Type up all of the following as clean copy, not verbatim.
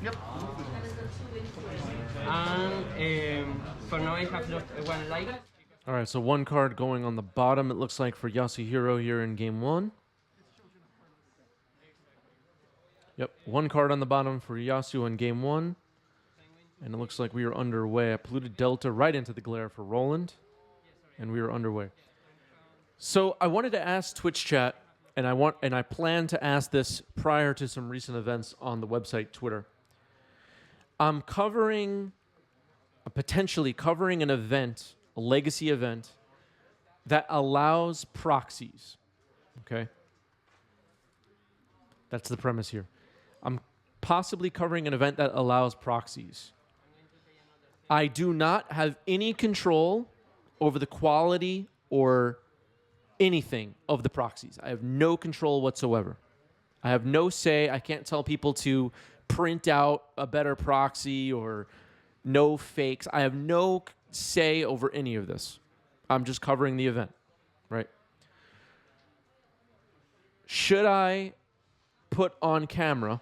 Yep. And for now I have lost one life. All right, so one card going on the bottom, it looks like, for Yasuhiro here in game one. Yep, one card on the bottom for Yasu in game one. And it looks like we are underway. A polluted delta right into the glare for Roland. And we are underway. So I wanted to ask Twitch chat, and I plan to ask this prior to some recent events on the website Twitter. I'm potentially covering an event, a legacy event, that allows proxies. Okay? That's the premise here. I'm possibly covering an event that allows proxies. I do not have any control over the quality or anything of the proxies. I have no control whatsoever. I have no say. I can't tell people to print out a better proxy or no fakes. I have no say over any of this. I'm just covering the event, right? Should I put on camera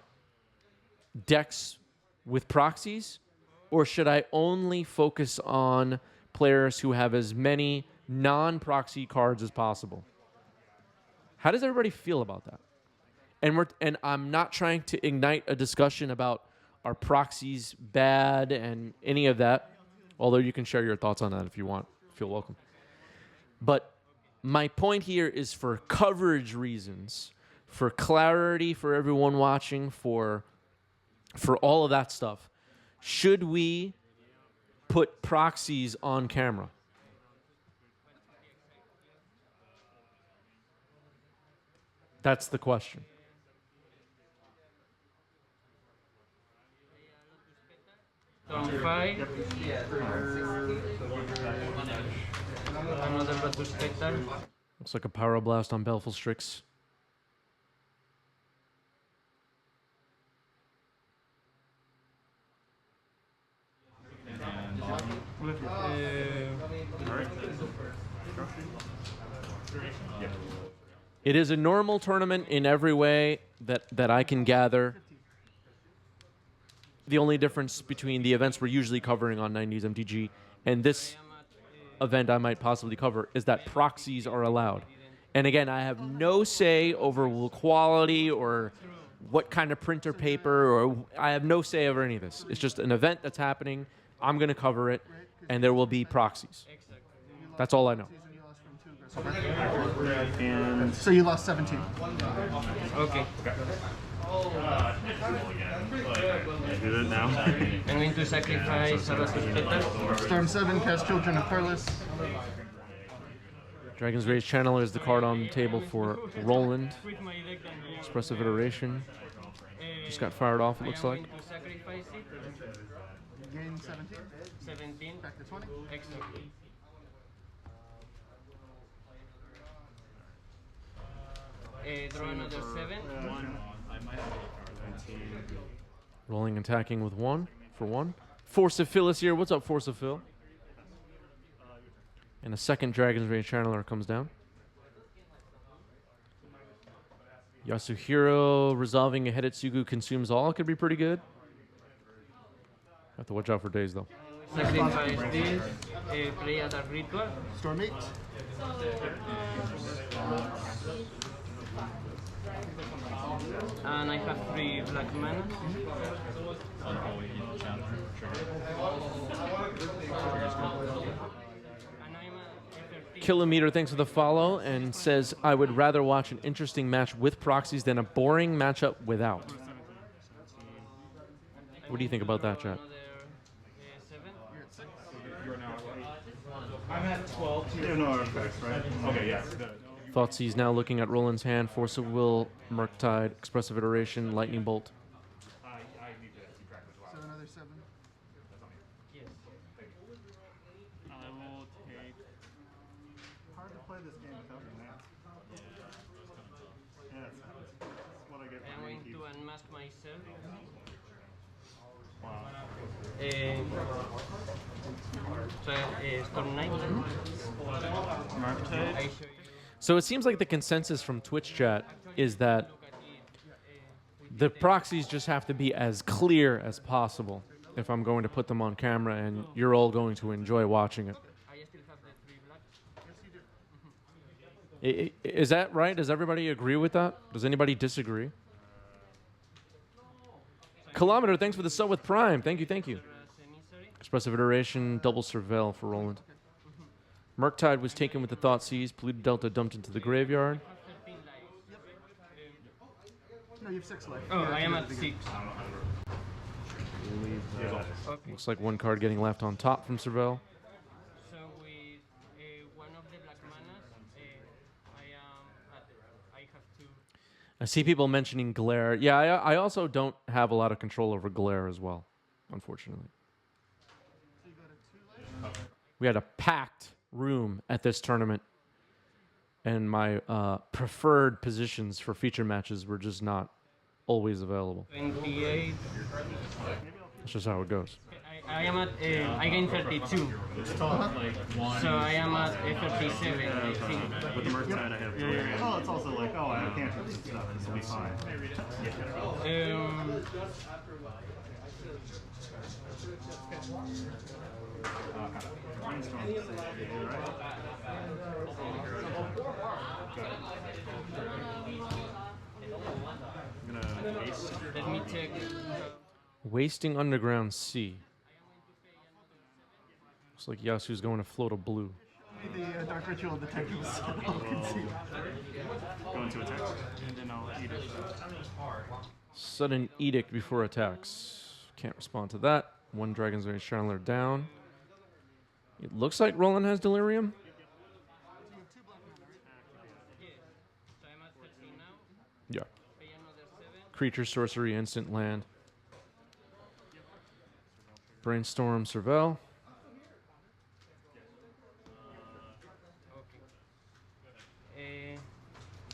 decks with proxies, or should I only focus on players who have as many non-proxy cards as possible? How does everybody feel about that? And I'm not trying to ignite a discussion about are proxies bad and any of that, although you can share your thoughts on that if you want. Feel welcome. But my point here is for coverage reasons, for clarity for everyone watching, for all of that stuff. Should we put proxies on camera? That's the question. Turn 5. Another Lotus Spectre. Looks like a Power Blast on Baleful Strix. It is a normal tournament in every way that I can gather. The only difference between the events we're usually covering on 90s MTG and this event I might possibly cover is that proxies are allowed. And again, I have no say over the quality or what kind of printer paper, or I have no say over any of this. It's just an event that's happening. I'm going to cover it, and there will be proxies. That's all I know. And so you lost 17. Okay. Do it now. I'm going to sacrifice a Lotus Spectre. Storm 7, cast Children of Carlos. Dragon's Rage Channeler is the card on the table for Roland. Expressive Iteration. Just got fired off, it looks like. I'm going to sacrifice it. Gain 17. 17. Back to 20. Excellent. Draw another 7. Rolling, attacking with 1 for 1. Force of Phil is here. What's up, Force of Phil? And a second Dragon's Rage Channeler comes down. Yasuhiro resolving a Hidetsugu consumes all. Could be pretty good. Have to watch out for days, though. Sacrifice this. Play a Dark Ritual. Storm 8. And I have 3 black mana. Kilometer thanks for the follow and says, I would rather watch an interesting match with proxies than a boring matchup without. What do you think about that, chat? I'm at 12. You know our effects, right? Okay, yeah. Thoughtseize now looking at Roland's hand. Force of Will, Murktide, Expressive Iteration, Lightning Bolt. I need to keep track as well. So another 7. Yes. I will take. Hard to play this game without your mana. Yeah, that's what I get I'm from going Yankee. to unmask myself. Wow. Storm 9. Murktide. I show you. So it seems like the consensus from Twitch chat is that The proxies just have to be as clear as possible if I'm going to put them on camera, and you're all going to enjoy watching it. I still have the 3 blacks. Is that right? Does everybody agree with that? Does anybody disagree? Kilometer, thanks for the sub with Prime. Thank you, thank you. Expressive iteration, double surveil for Roland. Murktide was taken with the Thoughtseize. Polluted Delta dumped into the graveyard. No, you have 6 life. Oh, I am at 6. Okay. Looks like one card getting left on top from Surveil. So with one of the black manas, I have to. I see people mentioning Glare. Yeah, I also don't have a lot of control over Glare as well, unfortunately. We had a packed room at this tournament, and my preferred positions for feature matches were just not always available. 28. That's just how it goes. I am at. I gain 32. So I am at 37, I think. With the Murktide, I have delirium. Oh, it's also like, oh, I have cantrips and stuff. This will be fine. I'm gonna waste. Let me check. Wasting Underground Sea. Looks like Yasu's going to float a blue. The Dark Ritual Detective was Go into attack, and then I'll eat it. Sudden Edict before attacks. Can't respond to that. One Dragon's Rage Chandler down. It looks like Roland has Delirium. So I'm at 13 now. Yeah. Pay another 7. Creature, sorcery, instant land. Brainstorm, Surveil.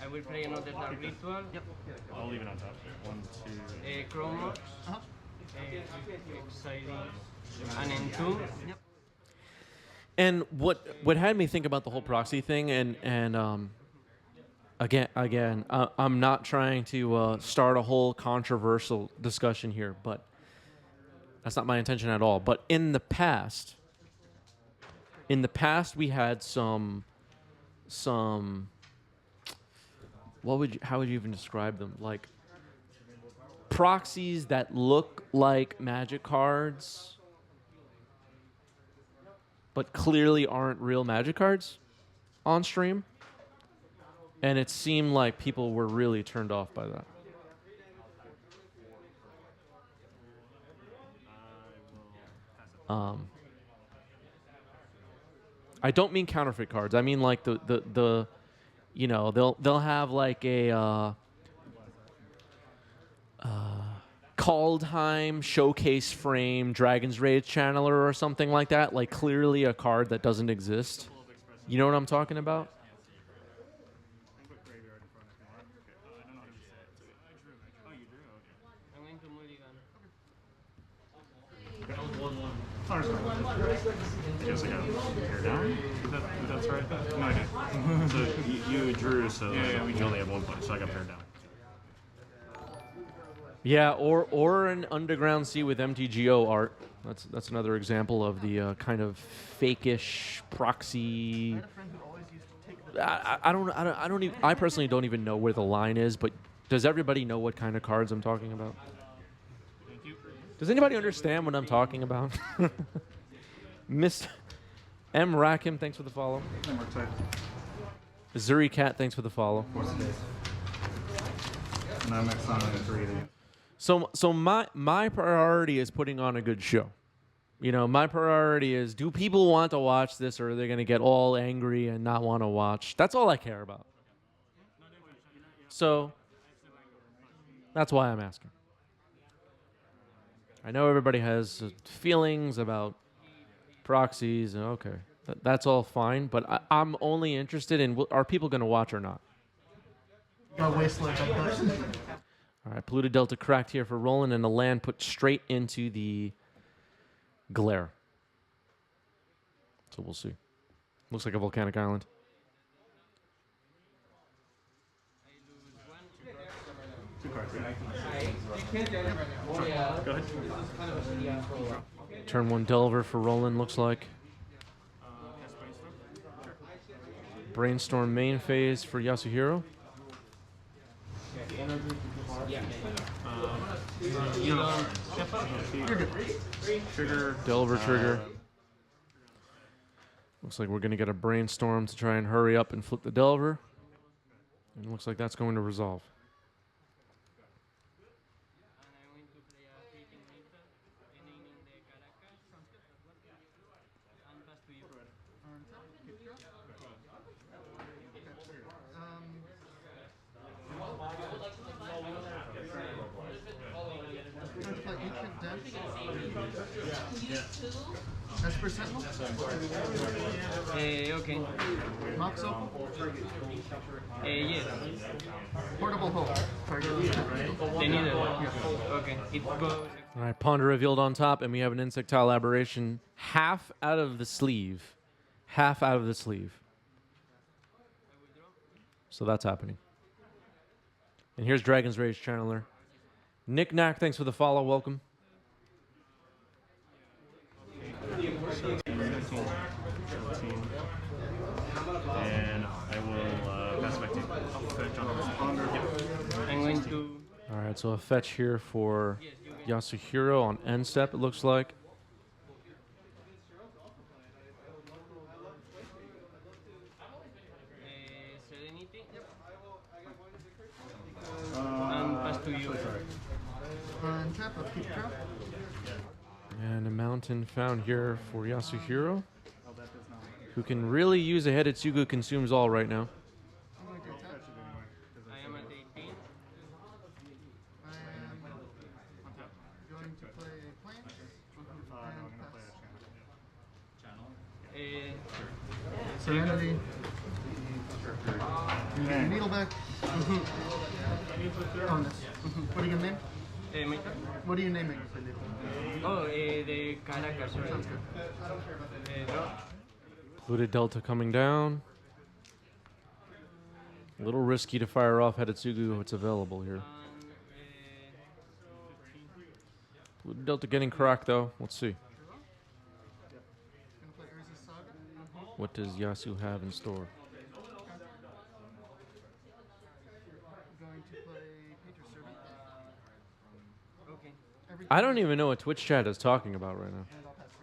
I will play another Dark Ritual. Yep. I'll leave it on top. 1, 2. Chromos. Exciting. And then 2. Yep. And what had me think about the whole proxy thing, and again, I'm not trying to start a whole controversial discussion here, but that's not my intention at all. But in the past, we had some how would you even describe them? Like proxies that look like Magic cards, but clearly aren't real Magic cards on stream. And it seemed like people were really turned off by that. I don't mean counterfeit cards. I mean like the you know, they'll have like a Kaldheim showcase frame Dragon's Rage Channeler or something like that. Like clearly a card that doesn't exist. You know what I'm talking about? I'm going to mulligan. Yes, I got hair down. That's right. No, I didn't. So you drew, so you only have 1 point, so I got pared down. Yeah, or an Underground Sea with MTGO art. That's another example of the kind of fakeish proxy. I had a friend who always used to take the I don't even. I personally don't even know where the line is. But does everybody know what kind of cards I'm talking about? Thank you. Does anybody understand what I'm talking about? Mr. M. Rackham, thanks for the follow. Zuri Cat, thanks for the follow. And I'm next on 3. So my priority is putting on a good show. You know, my priority is, do people want to watch this, or are they going to get all angry and not want to watch? That's all I care about. So that's why I'm asking. I know everybody has feelings about proxies. Okay, that's all fine, but I'm only interested in, are people going to watch or not? got wasteland. All right, Polluted Delta cracked here for Roland, and the land put straight into the glare. So we'll see. Looks like a volcanic island. Two cards. Go ahead. Turn 1 Delver for Roland, looks like. Brainstorm main phase for Yasuhiro. You don't step up? Trigger. Delver trigger. Looks like we're going to get a Brainstorm to try and hurry up and flip the Delver. And it looks like that's going to resolve. That's for Sentinel? Okay. Mox open? Yes. Portable hold. Target. They need it. Okay. It goes. All right, Ponder revealed on top, and we have an Insectile Aberration half out of the sleeve. Half out of the sleeve. So that's happening. And here's Dragon's Rage Channeler. Nick Knack, thanks for the follow. Welcome. And I will pass it back to you. I'm going to. All right, so a fetch here for Yasuhiro on end step, it looks like. Serenity. And pass to you. Tap of keep drop. And a mountain found here for Yasuhiro, who can really use a Hidetsugu consumes all right now. I'm going to attack. I am at 18. I am going to play a plant. And pass. Serenity. Needleback. On this. What are you going to name? My turn? What are you naming? Oh, the Caracas. Sorry. Draw. Looted Delta coming down. A little risky to fire off Hidetsugu if it's available here. Looted Delta getting cracked though. Let's see. Gonna play Urza's Saga. What does Yasu have in store? Going to play Patriot Servant. Okay. I don't even know what Twitch chat is talking about right now. And I'll pass for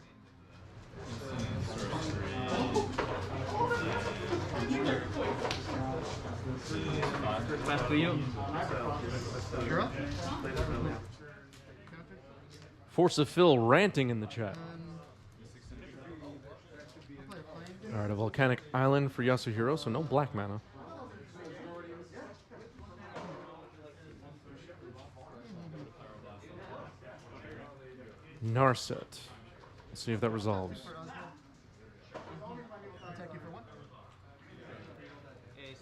Pass to you. You're up. Force of Phil ranting in the chat. I'll play a plane. All right, a volcanic island for Yasuhiro, so no black mana. Narset. Let's see if that resolves. Attack you for one.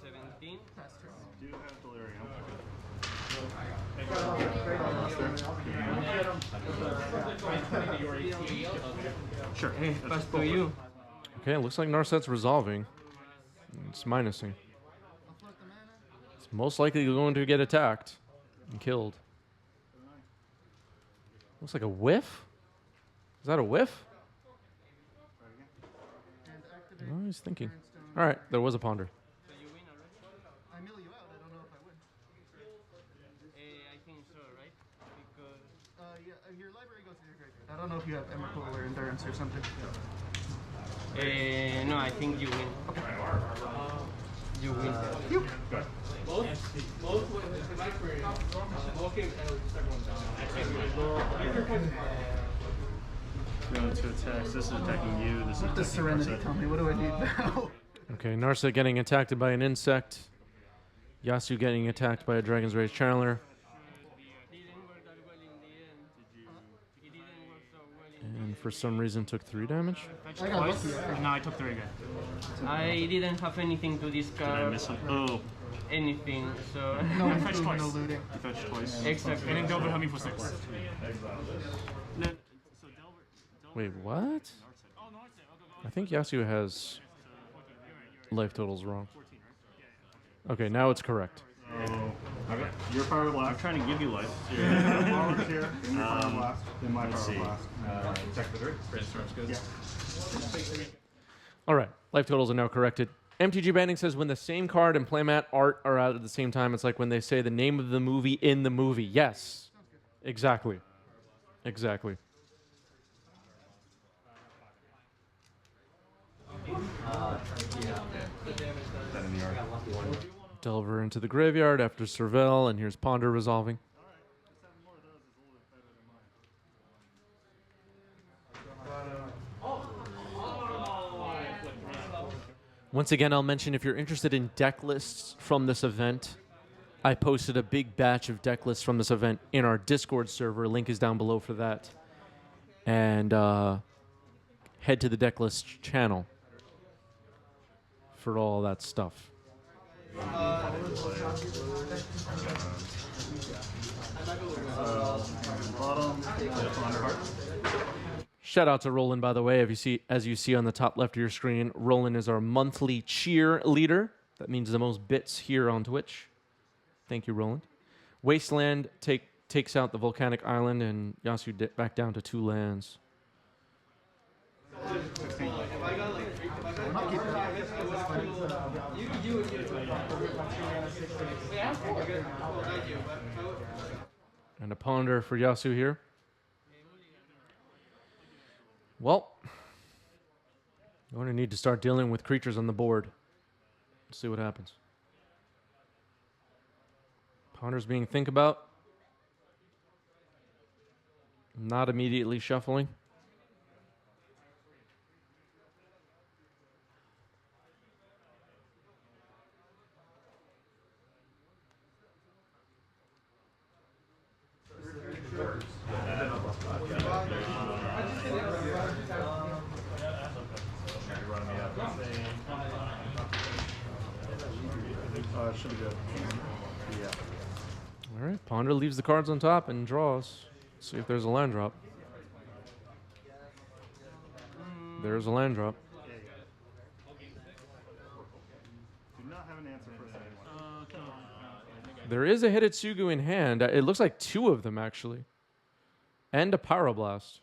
17. Pass turn. Do you have delirium? Sure. Pass to you. Okay, it looks like Narset's resolving. It's minusing. I'll float the mana. It's most likely going to get attacked and killed. Looks like a whiff? Is that a whiff? And activate. No, he's thinking. Ironstone. All right, there was a ponder. So you win already? I mill you out. I don't know if I win. I think so, right? Because. Yeah, your library goes to your graveyard. I don't know if you have Emrakul or Endurance or something. No, I think you win. You win. Going to attack. This is attacking you. This is What does attacking Serenity Narset. tell me? What do I need now? Okay, Narset getting attacked by an insect. Yasu getting attacked by a Dragon's Rage Channeler. And for some reason took 3 damage. I got lucky. No, I took 3 again. I didn't have anything to Did I discard. miss some? Oh, Anything, so. No I fetched food, twice. no looting. I fetched twice. Exactly. And then Delver helped me for 6. Then, so Wait, what? I think Yasu has life totals wrong. Okay, now it's correct. Okay. Your power blast. I'm trying to give you life. Power here, and your power blast, then my power blast. Check the 3. Brainstorm's good. Yeah. All right, life totals are now corrected. MTG Banding says when the same card and playmat art are out at the same time, it's like when they say the name of the movie in the movie. Yes, exactly. Exactly. Delver into the graveyard after Serval, and here's Ponder resolving. Once again, I'll mention if you're interested in deck lists from this event, I posted a big batch of deck lists from this event in our Discord server. Link is down below for that. And head to the deck list channel for all that stuff. Shout out to Roland, by the way. As you see on the top left of your screen, Roland is our monthly cheer leader. That means the most bits here on Twitch. Thank you, Roland. Wasteland takes out the volcanic island, and Yasu back down to 2 lands. And a Ponder for Yasu here. Well, you're going to need to start dealing with creatures on the board. Let's see what happens. Ponder's being think about. Not immediately shuffling. Should be good. Yeah. All right, Ponder leaves the cards on top and draws. See if there's a land drop. There's a land drop. Do not have an answer for anyone. There is a Hidetsugu in hand. It looks like 2 of them, actually. And a Pyroblast.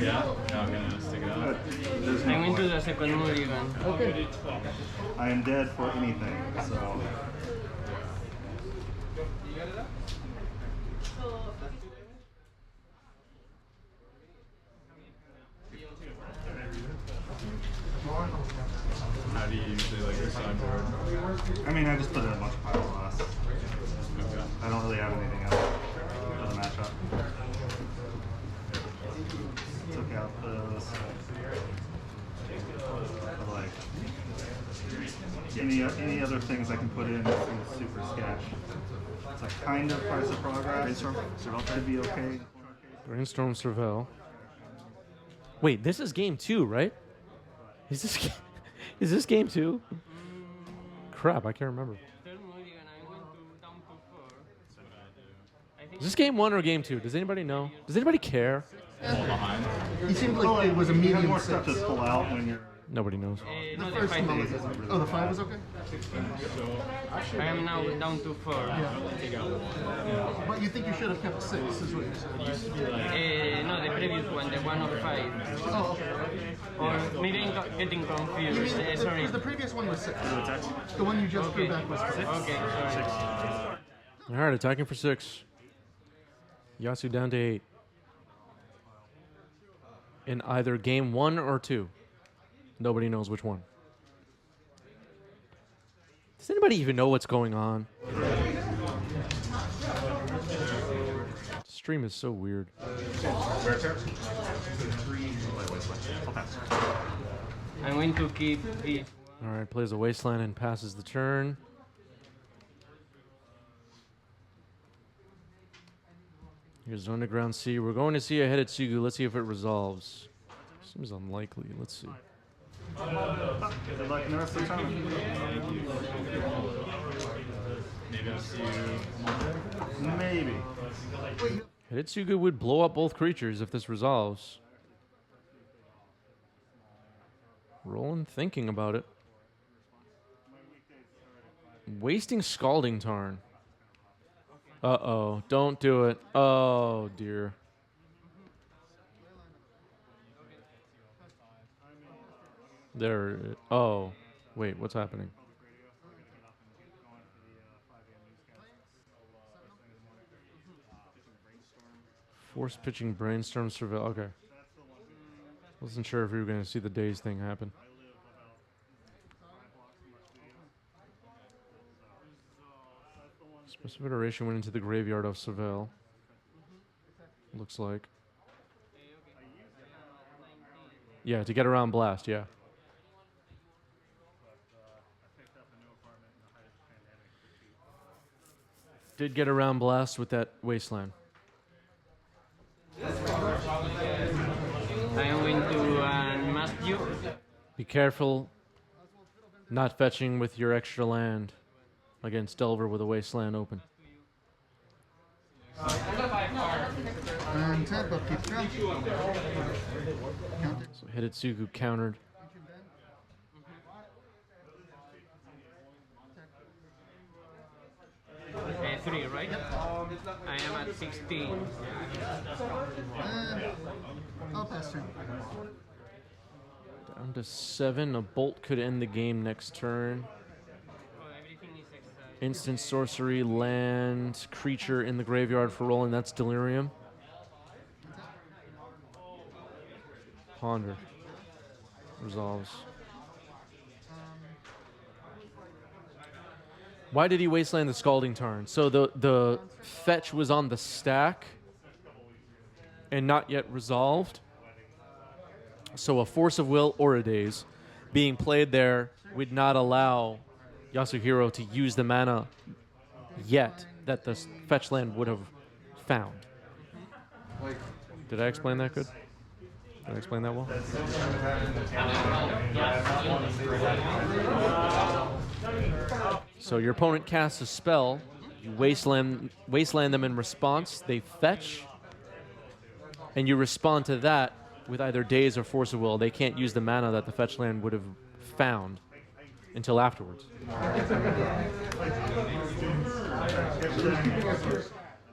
Yeah, I'm gonna stick it out. I'm into the second mulligan. Okay. I am dead for anything, so. How do you usually like your sideboard? I mean, I just put in a bunch of pile blasts. Okay. I don't really have anything else for the matchup. Took out those. Like any other things I can put in is super sketch. It's like kind of price of progress. Brainstorm should be okay. Brainstorm Serval. Wait, this is game 2, right? Is this game 2? Crap, I can't remember. Third mulligan, I went down to 4. Is this game 1 or game 2? Does anybody know? Does anybody care? He seemed like it was a You have medium more 6. stuff to pull out when you're. Nobody knows. The No, the first 5 mulligan. is. Oh, the 5 is okay? I am now down to 4. But you think you should have kept 6, is what you're saying. No, the previous one, the one of 5. Oh, okay. Or maybe I'm getting You confused. mean, Sorry. the previous one was 6. The one you just drew back was 6. Okay, sorry. All right, attacking for 6. Yasu down to 8. In either game 1 or 2. Nobody knows which one. Does anybody even know what's going on? Stream is so weird. I'm going to keep it. All right, plays a Wasteland and passes the turn. Here's Underground Sea. We're going to see a Hidetsugu. Let's see if it resolves. Seems unlikely. Let's see. Good luck in the rest of the time. Maybe I'll see you. Maybe. Hidetsugu would blow up both creatures if this resolves. Roland thinking about it. Wasting Scalding Tarn. Uh-oh. Don't do it. Oh, dear. There. Oh. Wait, what's happening? Force pitching Brainstorm Surveil. Okay. Wasn't sure if we were going to see the days thing happen. Special iteration went into the graveyard of Surveil. Looks like. Yeah, to get around Blast, yeah. Did get around Blast with that Wasteland. I am going to unmask you. Be careful not fetching with your extra land against Delver with a Wasteland open. And tabletop keeps track. So Hidetsugu countered. 3, right? I am at 16. I'll pass turn. Down to 7. A bolt could end the game next turn. Instant sorcery, land, creature in the graveyard for rolling. That's Delirium. Ponder. Resolves. Why did he Wasteland the Scalding Tarn? So the fetch was on the stack and not yet resolved. So a Force of Will or a Daze being played there would not allow Yasuhiro to use the mana yet that the fetch land would have found. Did I explain that good? Did I explain that well? So your opponent casts a spell, you wasteland them in response, they fetch, and you respond to that with either Daze or Force of Will. They can't use the mana that the fetch land would have found until afterwards.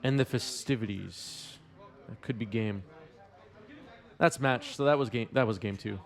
And the festivities. That could be game. That's match, so that was game 2.